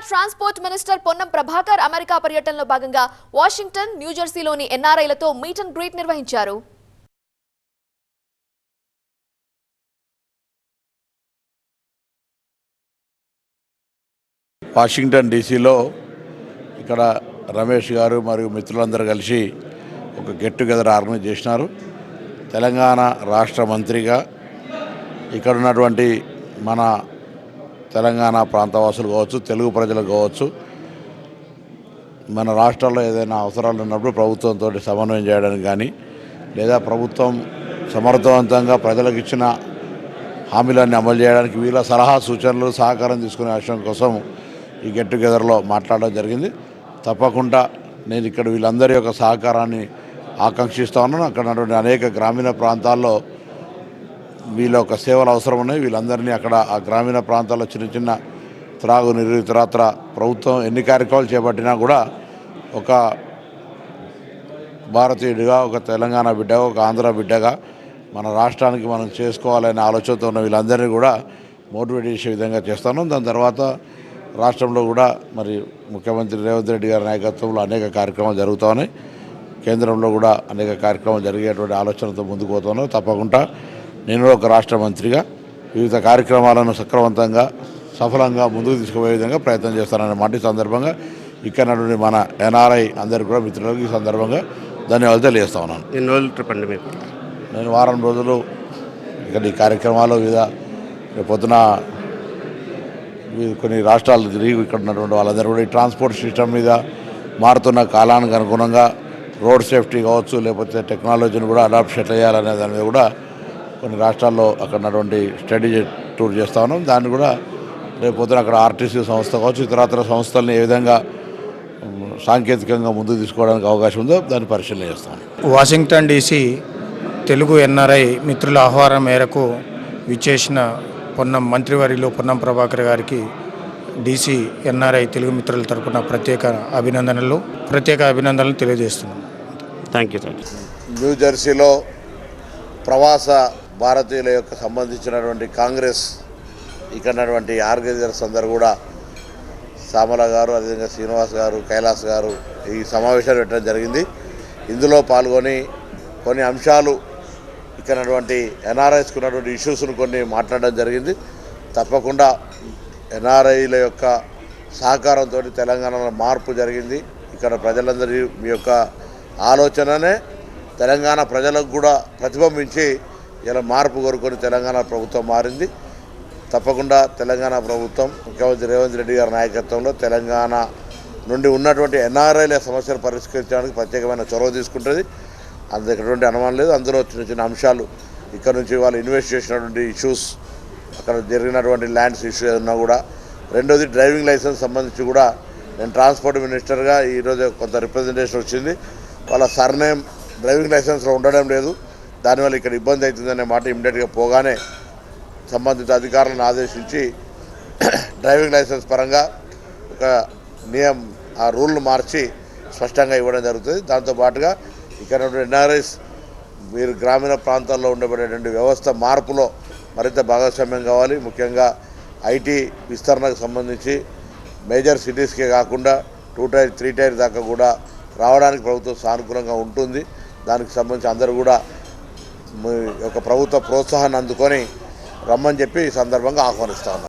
Transport minister Ponnam Prabhakar America పర్యటనలో భాగంగా Washington, న్యూజెర్సీలోని ఎన్ఆర్ఐలతో meet and greet నిర్వహించారు. వాషింగ్టన్ డీసీలో ఇక్కడ రమేష్ గారు మరియు మిత్రులందరూ కలిసి ఒక గెట్ టుగెదర్ ఆర్గనైజ్ చేసినారు. తెలంగాణ రాష్ట్ర మంత్రిగా ఇక్కడ ఉన్నటువంటి మన తెలంగాణ ప్రాంతవాసులు కావచ్చు, తెలుగు ప్రజలు కావచ్చు, మన రాష్ట్రాల్లో ఏదైనా అవసరాలు ఉన్నప్పుడు ప్రభుత్వంతో సమన్వయం చేయడానికి కానీ, లేదా ప్రభుత్వం సమర్థవంతంగా ప్రజలకు ఇచ్చిన హామీలన్నీ అమలు చేయడానికి వీళ్ళ సలహా సూచనలు సహకారం తీసుకునే విషయం కోసం ఈ గెట్ టుగెదర్లో మాట్లాడడం జరిగింది. తప్పకుండా నేను ఇక్కడ వీళ్ళందరి యొక్క సహకారాన్ని ఆకాంక్షిస్తూ ఉన్నాను. అక్కడ ఉన్నటువంటి అనేక గ్రామీణ ప్రాంతాల్లో వీళ్ళ యొక్క సేవలు అవసరం ఉన్నాయి. వీళ్ళందరినీ అక్కడ ఆ గ్రామీణ ప్రాంతాల్లో చిన్న చిన్న త్రాగునీరు ఇతరత్ర ప్రభుత్వం ఎన్ని కార్యక్రమాలు చేపట్టినా కూడా ఒక భారతీయుడిగా, ఒక తెలంగాణ బిడ్డగా, ఒక ఆంధ్ర బిడ్డగా మన రాష్ట్రానికి మనం చేసుకోవాలనే ఆలోచనతో ఉన్న వీళ్ళందరినీ కూడా మోటివేట్ చేసే విధంగా చేస్తాను. దాని తర్వాత రాష్ట్రంలో కూడా మరి ముఖ్యమంత్రి రేవంత్ రెడ్డి గారి నాయకత్వంలో అనేక కార్యక్రమాలు జరుగుతూ ఉన్నాయి. కేంద్రంలో కూడా అనేక కార్యక్రమాలు జరిగేటువంటి ఆలోచనతో ముందుకు పోతున్నాను. తప్పకుండా నేను ఒక రాష్ట్ర మంత్రిగా వివిధ కార్యక్రమాలను సక్రమంతంగా సఫలంగా ముందుకు తీసుకుపోయే విధంగా ప్రయత్నం చేస్తాననే మాట ఈ సందర్భంగా ఇక్కడ మన ఎన్ఆర్ఐ అందరికీ కూడా మిత్రులకు ఈ సందర్భంగా ధన్యవాదాలు తెలియజేస్తా ఉన్నాను. ఎన్ని రోజులు ట్రిప్ అండి మీకు? నేను వారం రోజులు ఇక్కడ ఈ కార్యక్రమాలు వివిధ పొద్దున కొన్ని రాష్ట్రాలు తిరిగి ఇక్కడ ఉన్నటువంటి వాళ్ళందరూ కూడా ఈ ట్రాన్స్పోర్ట్ సిస్టమ్ మీద మారుతున్న కాలానికి అనుగుణంగా రోడ్ సేఫ్టీ కావచ్చు, లేకపోతే టెక్నాలజీని కూడా అడాప్ట్ ఎట్లా చేయాలనే దాని మీద కూడా కొన్ని రాష్ట్రాల్లో అక్కడ ఉన్నటువంటి స్టడీ టూర్ చేస్తూ ఉన్నాం. దాన్ని కూడా రేపు పొద్దున అక్కడ ఆర్టీసీ సంస్థ కావచ్చు, ఇతరత్ర సంస్థలను ఏ విధంగా సాంకేతికంగా ముందుకు తీసుకోవడానికి అవకాశం ఉందో దాన్ని పరిశీలన చేస్తాం. వాషింగ్టన్ డీసీ తెలుగు ఎన్ఆర్ఐ మిత్రుల ఆహ్వానం మేరకు విచ్చేసిన మంత్రివర్యులు పొన్నం ప్రభాకర్ గారికి డీసీ ఎన్ఆర్ఐ తెలుగు మిత్రుల తరపున ప్రత్యేక అభినందనలు తెలియజేస్తున్నాం. Thank you. న్యూజెర్సీలో ప్రవాస భారతీయుల యొక్క సంబంధించినటువంటి కాంగ్రెస్ ఇక్కడ ఉన్నటువంటి ఆర్గనైజర్స్ అందరూ కూడా సామల గారు, అదేవిధంగా శ్రీనివాస్ గారు, కైలాస్ గారు ఈ సమావేశాలు పెట్టడం జరిగింది. ఇందులో పాల్గొని కొన్ని అంశాలు ఇక్కడ ఉన్నటువంటి ఎన్ఆర్ఐస్కి ఉన్నటువంటి ఇష్యూస్ను కొన్ని మాట్లాడడం జరిగింది. తప్పకుండా ఎన్ఆర్ఐల యొక్క సహకారంతో తెలంగాణలో మార్పు జరిగింది. ఇక్కడ ప్రజలందరి మీ యొక్క ఆలోచననే తెలంగాణ ప్రజలకు కూడా ప్రతిబింబించి ఇలా మార్పు కోరుకొని తెలంగాణ ప్రభుత్వం మారింది. తప్పకుండా తెలంగాణ ప్రభుత్వం ముఖ్యమంత్రి రేవంత్ రెడ్డి గారి నాయకత్వంలో తెలంగాణ నుండి ఉన్నటువంటి ఎన్ఆర్ఐల సమస్యలు పరిష్కరించడానికి ప్రత్యేకమైన చొరవ తీసుకుంటుంది. అందులో ఎటువంటి అనుమానం లేదు. అందులో చిన్న చిన్న అంశాలు ఇక్కడ నుంచి వాళ్ళు ఇన్వెస్ట్ చేసినటువంటి ఇష్యూస్, అక్కడ జరిగినటువంటి ల్యాండ్స్ ఇష్యూ ఏదన్నా కూడా. రెండోది డ్రైవింగ్ లైసెన్స్ సంబంధించి కూడా నేను ట్రాన్స్పోర్ట్ మినిస్టర్గా ఈరోజు కొంత రిప్రజెంటేషన్ వచ్చింది. వాళ్ళ సర్నేమ్ డ్రైవింగ్ లైసెన్స్లో ఉండడం లేదు, దానివల్ల ఇక్కడ ఇబ్బంది అవుతుందనే మాట ఇమ్మీడియట్గా పోగానే సంబంధిత అధికారులను ఆదేశించి డ్రైవింగ్ లైసెన్స్ పరంగా ఒక ఆ రూల్ను మార్చి స్పష్టంగా ఇవ్వడం జరుగుతుంది. దాంతోపాటుగా ఇక్కడ ఎన్ఆర్ఐస్ మీరు గ్రామీణ ప్రాంతాల్లో ఉండబడేటువంటి వ్యవస్థ మార్పులో మరింత భాగస్వామ్యం కావాలి. ముఖ్యంగా ఐటీ విస్తరణకు సంబంధించి మేజర్ సిటీస్కే కాకుండా 2 టైర్ 3 టైర్ దాకా కూడా రావడానికి ప్రభుత్వం సానుకూలంగా ఉంటుంది. దానికి సంబంధించి అందరూ కూడా మీ యొక్క ప్రభుత్వ ప్రోత్సాహాన్ని అందుకొని రమ్మని చెప్పి ఈ సందర్భంగా ఆహ్వానిస్తా ఉన్నారు.